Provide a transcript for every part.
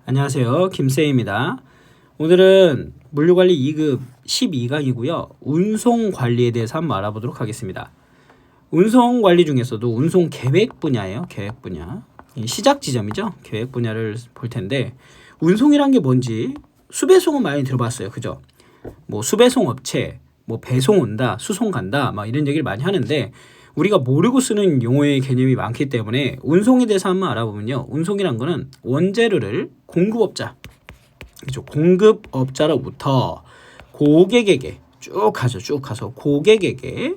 안녕하세요. 김쌤입니다. 오늘은 물류관리 2급 12강이고요. 운송관리에 대해서 한번 알아보도록 하겠습니다. 운송관리 중에서도 운송계획 분야예요. 계획 분야. 시작 지점이죠. 계획 분야를 볼 텐데 운송이란 게 뭔지 수배송은 많이 들어봤어요. 그죠? 뭐 수배송 업체, 뭐 배송 온다, 수송 간다 막 이런 얘기를 많이 하는데 우리가 모르고 쓰는 용어의 개념이 많기 때문에 운송에 대해서 한번 알아보면요. 운송이란 거는 원재료를 공급업자, 그렇죠? 공급업자로부터 고객에게 쭉 가죠. 쭉 가서 고객에게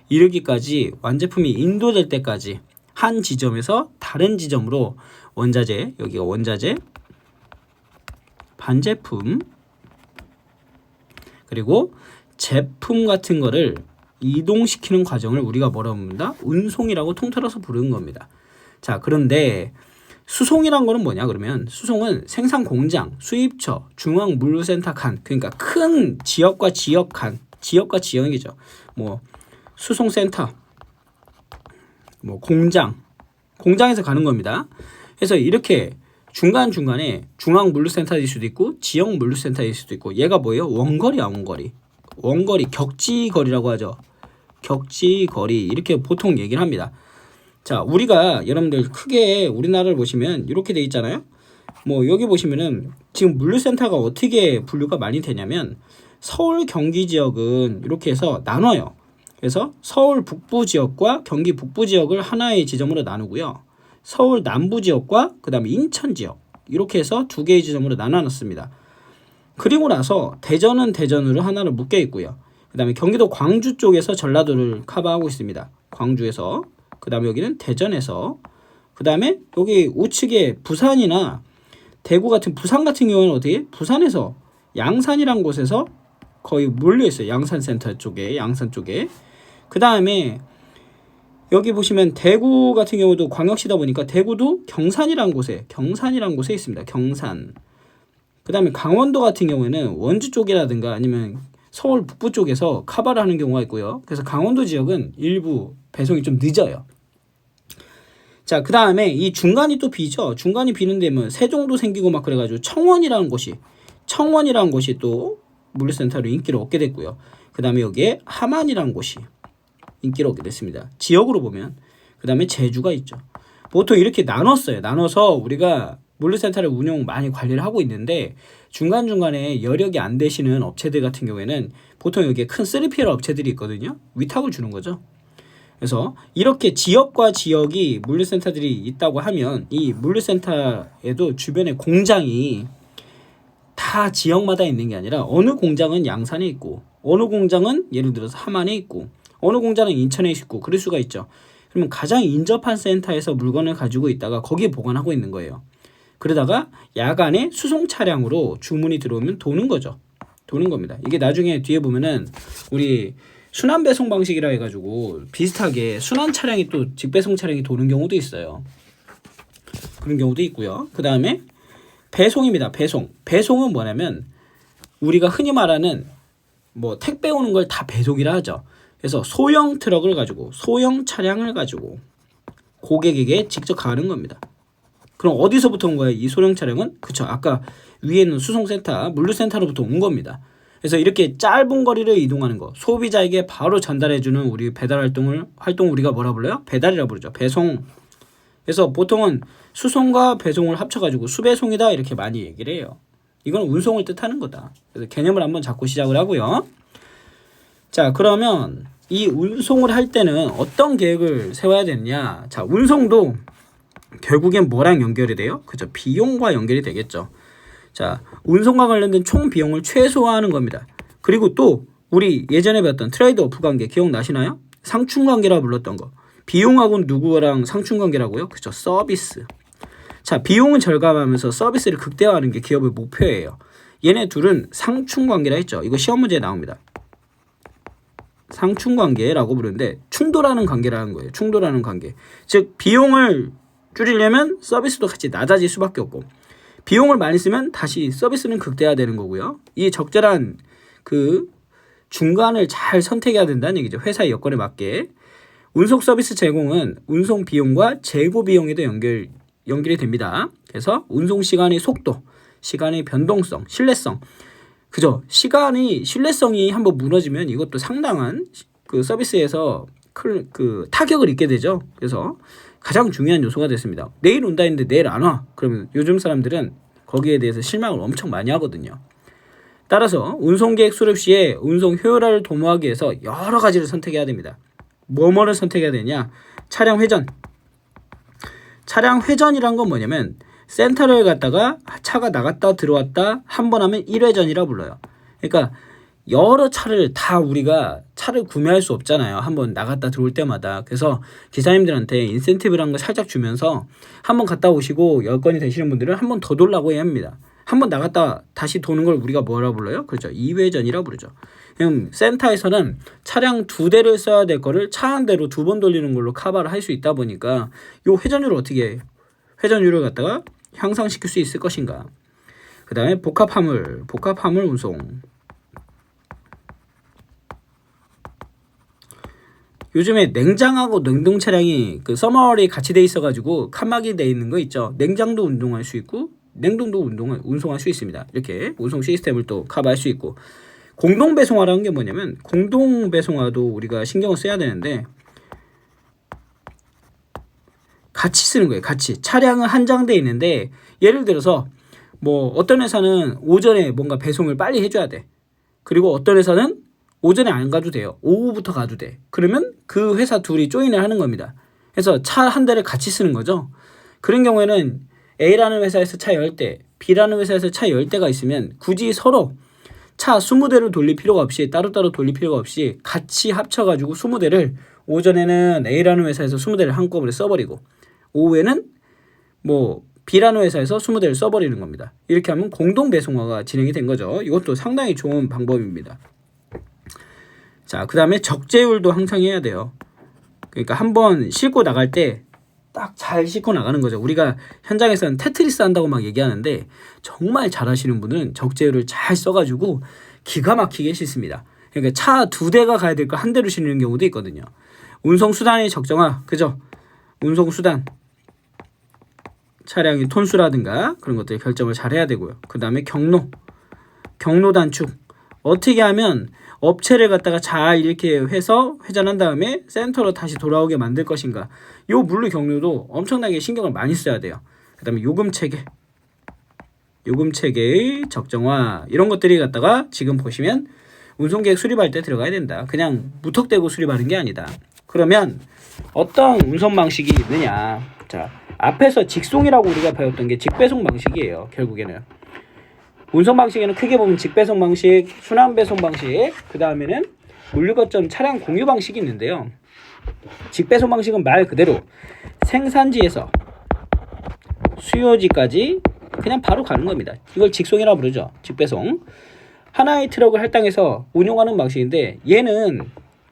이르기까지 완제품이 인도될 때까지 한 지점에서 다른 지점으로 원자재, 여기가 원자재, 반제품, 그리고 제품 같은 거를 이동시키는 과정을 우리가 뭐라고 합니다? 운송이라고 통틀어서 부르는 겁니다. 자, 그런데 수송이란 거는 뭐냐? 그러면 수송은 생산 공장, 수입처, 중앙 물류센터 간, 그러니까 큰 지역과 지역 간, 지역과 지역이죠. 뭐 수송센터, 뭐 공장에서 가는 겁니다. 그래서 이렇게 중간중간에 중앙 물류센터일 수도 있고 지역 물류센터일 수도 있고 얘가 뭐예요? 원거리야, 원거리. 원거리, 격지거리라고 하죠. 격지거리 이렇게 보통 얘기를 합니다. 자, 우리가 여러분들 크게 우리나라를 보시면 이렇게 돼 있잖아요. 뭐 여기 보시면은 지금 물류센터가 어떻게 분류가 많이 되냐면 서울 경기 지역은 이렇게 해서 나눠요. 그래서 서울 북부 지역과 경기 북부 지역을 하나의 지점으로 나누고요. 서울 남부 지역과 그 다음에 인천 지역 이렇게 해서 두 개의 지점으로 나눠놨습니다. 그리고 나서 대전은 대전으로 하나를 묶여 있고요. 그 다음에 경기도 광주 쪽에서 전라도를 커버하고 있습니다. 광주에서. 그 다음에 여기는 대전에서. 그 다음에 여기 우측에 부산이나 대구 같은 부산 같은 경우는 어떻게? 부산에서 양산이란 곳에서 거의 몰려 있어요. 양산센터 쪽에, 양산 쪽에. 그 다음에 여기 보시면 대구 같은 경우도 광역시다 보니까 대구도 경산이란 곳에 있습니다. 경산. 그 다음에 강원도 같은 경우에는 원주 쪽이라든가 아니면 서울 북부 쪽에서 커버를 하는 경우가 있고요. 그래서 강원도 지역은 일부 배송이 좀 늦어요. 자, 그 다음에 이 중간이 또 비죠. 중간이 비는데 뭐 세종도 생기고 막 그래가지고 청원이라는 곳이 또 물류센터로 인기를 얻게 됐고요. 그 다음에 여기에 함안이라는 곳이 인기를 얻게 됐습니다. 지역으로 보면. 그 다음에 제주가 있죠. 보통 이렇게 나눴어요. 나눠서 우리가 물류센터를 운영 많이 관리를 하고 있는데 중간중간에 여력이 안 되시는 업체들 같은 경우에는 보통 여기에 큰 3PL 업체들이 있거든요. 위탁을 주는 거죠. 그래서 이렇게 지역과 지역이 물류센터들이 있다고 하면 이 물류센터에도 주변에 공장이 다 지역마다 있는 게 아니라 어느 공장은 양산에 있고 어느 공장은 예를 들어서 함안에 있고 어느 공장은 인천에 있고 그럴 수가 있죠. 그러면 가장 인접한 센터에서 물건을 가지고 있다가 거기에 보관하고 있는 거예요. 그러다가 야간에 수송 차량으로 주문이 들어오면 도는 거죠. 도는 겁니다. 이게 나중에 뒤에 보면은 우리 순환 배송 방식이라 해가지고 비슷하게 순환 차량이 또 직배송 차량이 도는 경우도 있어요. 그런 경우도 있고요. 그 다음에 배송입니다. 배송은 뭐냐면 우리가 흔히 말하는 뭐 택배 오는 걸 다 배송이라 하죠. 그래서 소형 트럭을 가지고 소형 차량을 가지고 고객에게 직접 가는 겁니다. 그럼 어디서부터 온 거예요? 이 소형 차량은? 그쵸. 아까 위에 있는 수송센터, 물류센터로부터 온 겁니다. 그래서 이렇게 짧은 거리를 이동하는 거, 소비자에게 바로 전달해주는 우리 배달 활동을 우리가 뭐라 불러요? 배달이라 부르죠. 배송. 그래서 보통은 수송과 배송을 합쳐가지고 수배송이다 이렇게 많이 얘기를 해요. 이건 운송을 뜻하는 거다. 그래서 개념을 한번 잡고 시작을 하고요. 자, 그러면 이 운송을 할 때는 어떤 계획을 세워야 되느냐? 자, 운송도 결국엔 뭐랑 연결이 돼요? 그죠? 비용과 연결이 되겠죠. 자, 운송과 관련된 총 비용을 최소화하는 겁니다. 그리고 또 우리 예전에 배웠던 트레이드 오프 관계 기억나시나요? 상충 관계라 불렀던 거. 비용하고는 누구랑 상충 관계라고요? 그죠? 서비스. 자, 비용은 절감하면서 서비스를 극대화하는 게 기업의 목표예요. 얘네 둘은 상충 관계라 했죠. 이거 시험 문제에 나옵니다. 상충 관계라고 부르는데 충돌하는 관계라는 거예요. 충돌하는 관계. 즉 비용을 줄이려면 서비스도 같이 낮아질 수밖에 없고 비용을 많이 쓰면 다시 서비스는 극대화되는 거고요. 이 적절한 그 중간을 잘 선택해야 된다는 얘기죠. 회사의 여건에 맞게. 운송 서비스 제공은 운송 비용과 재고 비용에도 연결이 됩니다. 그래서 운송 시간의 속도, 시간의 변동성, 신뢰성. 그죠? 시간이 신뢰성이 한번 무너지면 이것도 상당한 그 서비스에서 그 타격을 입게 되죠. 그래서 가장 중요한 요소가 됐습니다. 내일 온다 했는데 내일 안 와. 그러면 요즘 사람들은 거기에 대해서 실망을 엄청 많이 하거든요. 따라서 운송계획 수립 시에 운송 효율화를 도모하기 위해서 여러 가지를 선택해야 됩니다. 뭐를 선택해야 되냐? 차량 회전. 차량 회전이란 건 뭐냐면 센터를 갔다가 차가 나갔다 들어왔다 한 번 하면 1회전이라 불러요. 그러니까 여러 차를 다 우리가 차를 구매할 수 없잖아요. 한번 나갔다 들어올 때마다. 그래서 기사님들한테 인센티브라는 걸 살짝 주면서 한번 갔다 오시고 여건이 되시는 분들은 한 번 더 돌라고 해야 합니다. 한번 나갔다 다시 도는 걸 우리가 뭐라 불러요? 그렇죠. 2회전이라 부르죠. 그럼 센터에서는 차량 2대를 써야 될 거를 차 한 대로 2번 돌리는 걸로 커버를 할 수 있다 보니까 요 회전율을 어떻게 회전율을 갖다가 향상시킬 수 있을 것인가. 그 다음에 복합화물 운송. 요즘에 냉장하고 냉동 차량이 그 서머리 같이 돼 있어가지고 칸막이 돼 있는 거 있죠. 냉장도 운동할 수 있고 냉동도 운송할 수 있습니다. 이렇게 운송 시스템을 또 커버할 수 있고 공동 배송화라는 게 뭐냐면 공동 배송화도 우리가 신경을 써야 되는데 같이 쓰는 거예요. 같이 차량은 한정돼 있는데 예를 들어서 뭐 어떤 회사는 오전에 뭔가 배송을 빨리 해줘야 돼. 그리고 어떤 회사는 오전에 안 가도 돼요. 오후부터 가도 돼. 그러면 그 회사 둘이 조인을 하는 겁니다. 그래서 차 한 대를 같이 쓰는 거죠. 그런 경우에는 A라는 회사에서 차 10대, B라는 회사에서 차 10대가 있으면 굳이 서로 차 20대를 돌릴 필요가 없이 따로따로 돌릴 필요가 없이 같이 합쳐가지고 20대를 오전에는 A라는 회사에서 20대를 한꺼번에 써버리고 오후에는 뭐 B라는 회사에서 20대를 써버리는 겁니다. 이렇게 하면 공동 배송화가 진행이 된 거죠. 이것도 상당히 좋은 방법입니다. 자, 그 다음에 적재율도 항상 해야 돼요. 그러니까 한번 싣고 나갈 때 딱 잘 싣고 나가는 거죠. 우리가 현장에서는 테트리스 한다고 막 얘기하는데 정말 잘하시는 분은 적재율을 잘 써가지고 기가 막히게 싣습니다. 그러니까 차 2대가 가야 될 거 한 대로 싣는 경우도 있거든요. 운송수단의 적정화, 그죠? 운송수단, 차량의 톤수라든가 그런 것들 결정을 잘 해야 되고요. 그 다음에 경로 단축. 어떻게 하면 업체를 갖다가 잘 이렇게 해서 회전한 다음에 센터로 다시 돌아오게 만들 것인가. 요 물류 경로도 엄청나게 신경을 많이 써야 돼요. 그 다음에 요금 체계의 적정화 이런 것들이 갖다가 지금 보시면 운송계획 수립할 때 들어가야 된다. 그냥 무턱대고 수립하는 게 아니다. 그러면 어떤 운송 방식이 있느냐. 자, 앞에서 직송이라고 우리가 배웠던 게 직배송 방식이에요. 결국에는 운송 방식에는 크게 보면 직배송 방식, 순환 배송 방식, 그 다음에는 물류 거점 차량 공유 방식이 있는데요. 직배송 방식은 말 그대로 생산지에서 수요지까지 그냥 바로 가는 겁니다. 이걸 직송이라고 부르죠. 직배송. 하나의 트럭을 할당해서 운용하는 방식인데 얘는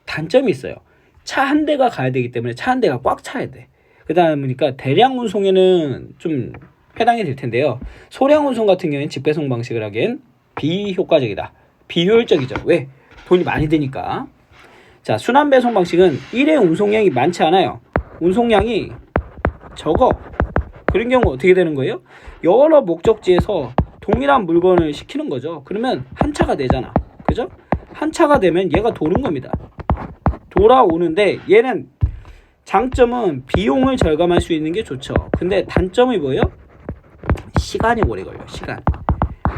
단점이 있어요. 차 한 대가 가야 되기 때문에 차 한 대가 꽉 차야 돼. 그러니까 대량 운송에는 좀 해당이 될 텐데요. 소량 운송 같은 경우에는 직배송 방식을 하기엔 비효과적이다. 비효율적이죠. 왜? 돈이 많이 드니까. 자, 순환 배송 방식은 1회 운송량이 많지 않아요. 운송량이 적어. 그런 경우 어떻게 되는 거예요? 여러 목적지에서 동일한 물건을 시키는 거죠. 그러면 한 차가 되잖아. 그죠? 한 차가 되면 얘가 도는 겁니다. 돌아오는데 얘는 장점은 비용을 절감할 수 있는 게 좋죠. 근데 단점이 뭐예요? 시간이 오래 걸려요. 시간.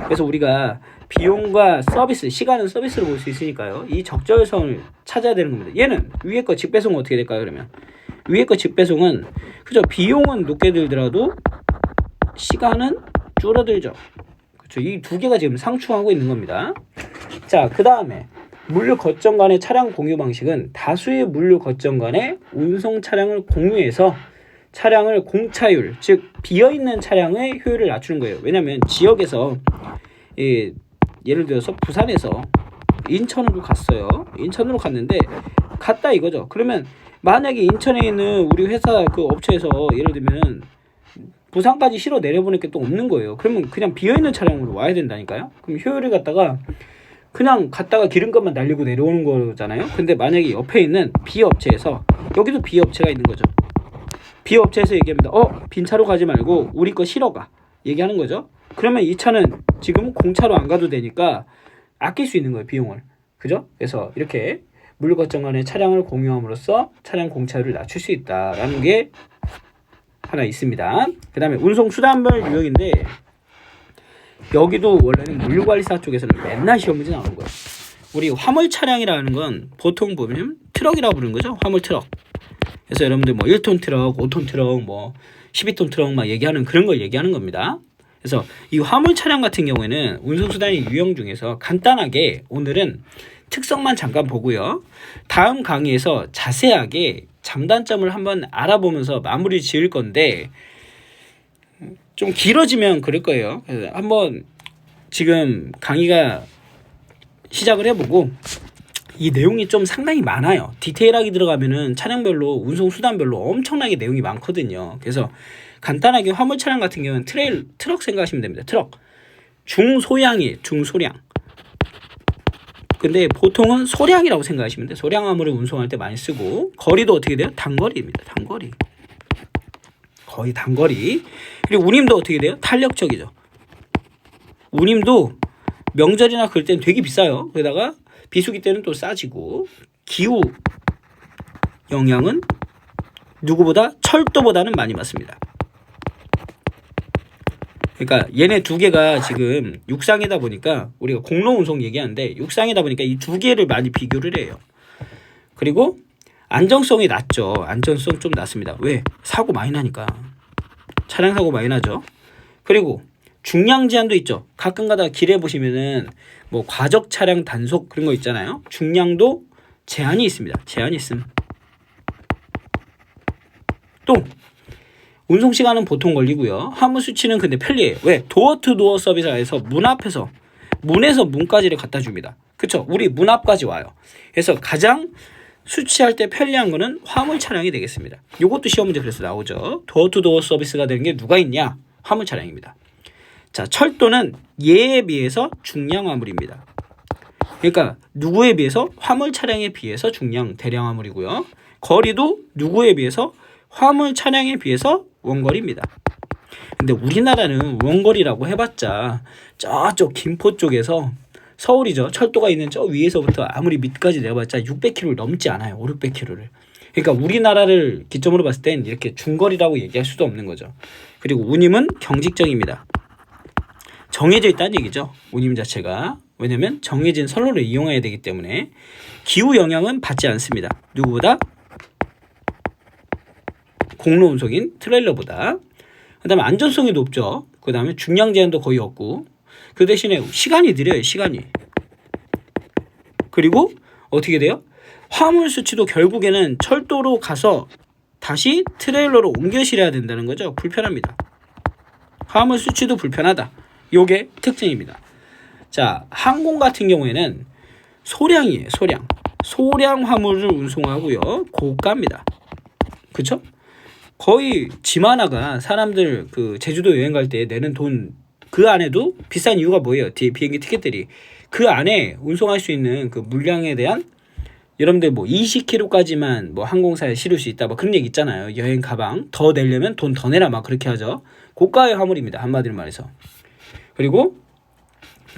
그래서 우리가 비용과 서비스, 시간은 서비스로 볼 수 있으니까요. 이 적절성을 찾아야 되는 겁니다. 얘는 위에 거 직배송은 어떻게 될까요? 그러면 위에 거 직배송은 그죠? 비용은 높게 들더라도 시간은 줄어들죠. 그렇죠? 이 두 개가 지금 상충하고 있는 겁니다. 자, 그 다음에 물류 거점 간의 차량 공유 방식은 다수의 물류 거점 간의 운송 차량을 공유해서 차량을 공차율, 즉 비어있는 차량의 효율을 낮추는 거예요. 왜냐하면 지역에서 예를 들어서 부산에서 인천으로 갔어요. 인천으로 갔는데 갔다 이거죠. 그러면 만약에 인천에 있는 우리 회사 그 업체에서 예를 들면 부산까지 실어 내려보낼 게 또 없는 거예요. 그러면 그냥 비어있는 차량으로 와야 된다니까요. 그럼 효율을 갖다가 그냥 갔다가 기름값만 날리고 내려오는 거잖아요. 근데 만약에 옆에 있는 B업체에서 여기도 B업체가 있는 거죠. B업체에서 얘기합니다. 빈 차로 가지 말고 우리 거 실어가. 얘기하는 거죠. 그러면 이 차는 지금 공차로 안 가도 되니까 아낄 수 있는 거예요, 비용을. 그죠? 그래서 이렇게 물 거점 간의 차량을 공유함으로써 차량 공차율을 낮출 수 있다라는 게 하나 있습니다. 그 다음에 운송수단별 유형인데 여기도 원래는 물류관리사 쪽에서는 맨날 시험 문제 나오는 거예요. 우리 화물 차량이라는 건 보통 보면 트럭이라고 부르는 거죠. 화물 트럭. 그래서 여러분들 뭐 1톤 트럭, 5톤 트럭, 뭐 12톤 트럭 막 얘기하는 그런 걸 얘기하는 겁니다. 그래서 이 화물 차량 같은 경우에는 운송수단의 유형 중에서 간단하게 오늘은 특성만 잠깐 보고요. 다음 강의에서 자세하게 장단점을 한번 알아보면서 마무리 지을 건데 좀 길어지면 그럴 거예요. 그래서 한번 지금 강의가 시작을 해보고 이 내용이 좀 상당히 많아요. 디테일하게 들어가면은 차량별로 운송수단별로 엄청나게 내용이 많거든요. 그래서 간단하게 화물 차량 같은 경우는 트럭 생각하시면 됩니다. 트럭 중소량이에요. 중소량. 근데 보통은 소량이라고 생각하시면 돼요. 소량 화물을 운송할 때 많이 쓰고 거리도 어떻게 돼요? 단거리입니다. 단거리. 거의 단거리. 그리고 운임도 어떻게 돼요? 탄력적이죠. 운임도 명절이나 그럴 때는 되게 비싸요. 게다가 비수기 때는 또 싸지고 기후 영향은 누구보다 철도보다는 많이 받습니다. 그러니까 얘네 두 개가 지금 육상이다 보니까 우리가 공로 운송 얘기하는데 육상이다 보니까 이 두 개를 많이 비교를 해요. 그리고 안정성이 낮죠. 안전성 좀 낮습니다. 왜? 사고 많이 나니까. 차량 사고 많이 나죠. 그리고 중량 제한도 있죠. 가끔 가다 길에 보시면은 뭐 과적 차량 단속 그런 거 있잖아요. 중량도 제한이 있습니다. 제한이 있음. 또 운송 시간은 보통 걸리고요. 화물 수치는 근데 편리해요. 왜? 도어 투 도어 서비스에서 문 앞에서 문에서 문까지를 갖다 줍니다. 그쵸? 우리 문 앞까지 와요. 그래서 가장 수치할 때 편리한 거는 화물 차량이 되겠습니다. 이것도 시험 문제 그래서 나오죠. 도어 투 도어 서비스가 되는 게 누가 있냐? 화물 차량입니다. 자, 철도는 얘에 비해서 중량 화물입니다. 그러니까 누구에 비해서? 화물 차량에 비해서 중량 대량 화물이고요. 거리도 누구에 비해서? 화물 차량에 비해서 원거리입니다. 근데 우리나라는 원거리라고 해봤자 저쪽 김포 쪽에서 서울이죠. 철도가 있는 저 위에서부터 아무리 밑까지 내봤자 600km를 넘지 않아요. 5, 600km를. 그러니까 우리나라를 기점으로 봤을 땐 이렇게 중거리라고 얘기할 수도 없는 거죠. 그리고 운임은 경직적입니다. 정해져 있다는 얘기죠. 운임 자체가. 왜냐면 정해진 선로를 이용해야 되기 때문에 기후 영향은 받지 않습니다. 누구보다? 공로 운송인 트레일러보다. 그 다음에 안전성이 높죠. 그 다음에 중량 제한도 거의 없고 그 대신에 시간이 느려요. 시간이. 그리고 어떻게 돼요? 화물 수치도 결국에는 철도로 가서 다시 트레일러로 옮겨 실어야 된다는 거죠. 불편합니다. 화물 수치도 불편하다. 요게 특징입니다. 자, 항공 같은 경우에는 소량이에요. 소량. 소량 화물을 운송하고요. 고가입니다. 그쵸? 거의 짐 하나가 사람들 그 제주도 여행 갈 때 내는 돈 그 안에도 비싼 이유가 뭐예요? 뒤에 비행기 티켓들이 그 안에 운송할 수 있는 그 물량에 대한 여러분들 뭐 20kg까지만 뭐 항공사에 실을 수 있다 뭐 그런 얘기 있잖아요. 여행 가방 더 내려면 돈 더 내라 막 그렇게 하죠. 고가의 화물입니다. 한마디로 말해서. 그리고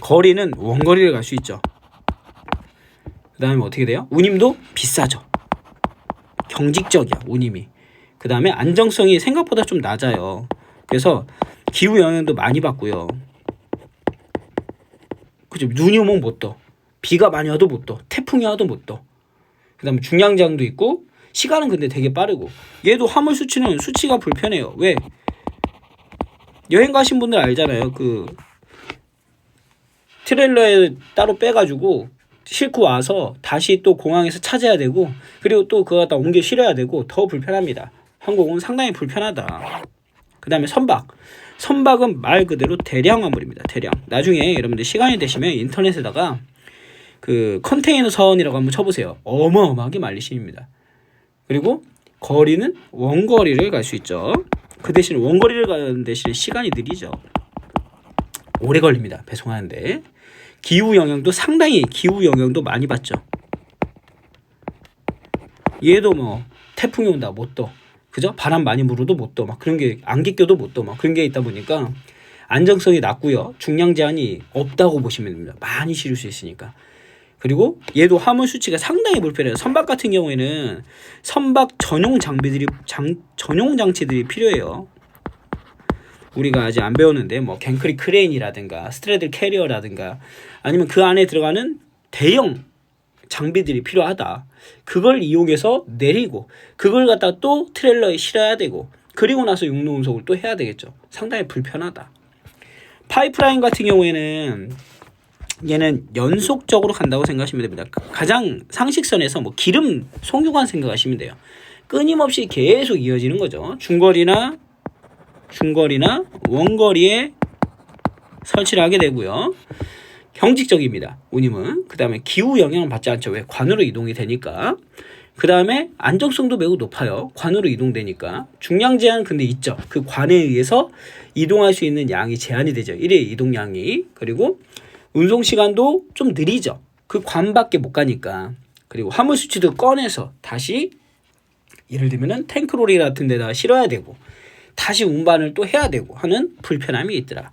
거리는 원거리를 갈 수 있죠. 그 다음에 어떻게 돼요? 운임도 비싸죠. 경직적이야 운임이. 그 다음에 안정성이 생각보다 좀 낮아요. 그래서 기후 영향도 많이 받고요. 그죠? 눈이 오면 못 떠. 비가 많이 와도 못 떠. 태풍이 와도 못 떠. 그 다음에 중량 제한도 있고 시간은 근데 되게 빠르고 얘도 화물 수치는 수치가 불편해요. 왜? 여행 가신 분들 알잖아요. 그 트레일러에 따로 빼가지고 싣고 와서 다시 또 공항에서 찾아야 되고 그리고 또 그거 갖다 옮겨 실어야 되고 더 불편합니다. 항공은 상당히 불편하다. 그 다음에 선박은 말 그대로 대량 화물입니다. 대량. 나중에 여러분들 시간이 되시면 인터넷에다가 그 컨테이너 선이라고 한번 쳐보세요. 어마어마하게 말리십니다. 그리고 거리는 원거리를 갈 수 있죠. 그 대신 원거리를 가는 대신 시간이 느리죠. 오래 걸립니다. 배송하는데. 기후 영향도 상당히 기후 영향도 많이 받죠. 얘도 뭐 태풍이 온다 못 떠. 그죠? 바람 많이 불어도 못 떠. 막 그런 게 안개 껴도 못 떠. 막 그런 게 있다 보니까 안정성이 낮고요. 중량 제한이 없다고 보시면 됩니다. 많이 실을 수 있으니까. 그리고 얘도 화물 수치가 상당히 불편해요. 선박 같은 경우에는 선박 전용 전용 장치들이 필요해요. 우리가 아직 안 배웠는데 뭐 갱크리 크레인이라든가 스트레들 캐리어라든가 아니면 그 안에 들어가는 대형 장비들이 필요하다. 그걸 이용해서 내리고 그걸 갖다 또 트레일러에 실어야 되고 그리고 나서 육로 운송을 또 해야 되겠죠. 상당히 불편하다. 파이프라인 같은 경우에는 얘는 연속적으로 간다고 생각하시면 됩니다. 가장 상식선에서 뭐 기름 송유관 생각하시면 돼요. 끊임없이 계속 이어지는 거죠. 중거리나 원거리에 설치를 하게 되고요. 경직적입니다. 운임은. 그 다음에 기후 영향을 받지 않죠. 왜? 관으로 이동이 되니까. 그 다음에 안정성도 매우 높아요. 관으로 이동되니까. 중량 제한 근데 있죠. 그 관에 의해서 이동할 수 있는 양이 제한이 되죠. 1회 이동량이. 그리고 운송 시간도 좀 느리죠. 그 관밖에 못 가니까. 그리고 화물 수치도 꺼내서 다시 예를 들면은 탱크로리 같은 데다 실어야 되고 다시 운반을 또 해야 되고 하는 불편함이 있더라.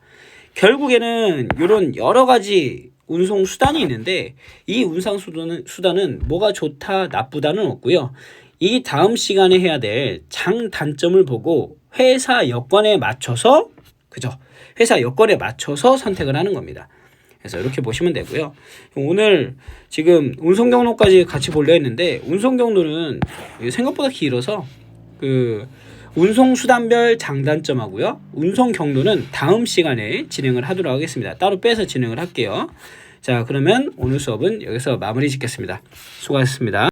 결국에는 이런 여러 가지 운송 수단이 있는데 이 운송 수단은 뭐가 좋다 나쁘다는 없고요. 이 다음 시간에 해야 될 장단점을 보고 회사 여건에 맞춰서 회사 여건에 맞춰서 선택을 하는 겁니다. 그래서 이렇게 보시면 되고요. 오늘 지금 운송 경로까지 같이 보려 했는데 운송 경로는 생각보다 길어서 운송 수단별 장단점하고요. 운송 경로는 다음 시간에 진행을 하도록 하겠습니다. 따로 빼서 진행을 할게요. 자, 그러면 오늘 수업은 여기서 마무리 짓겠습니다. 수고하셨습니다.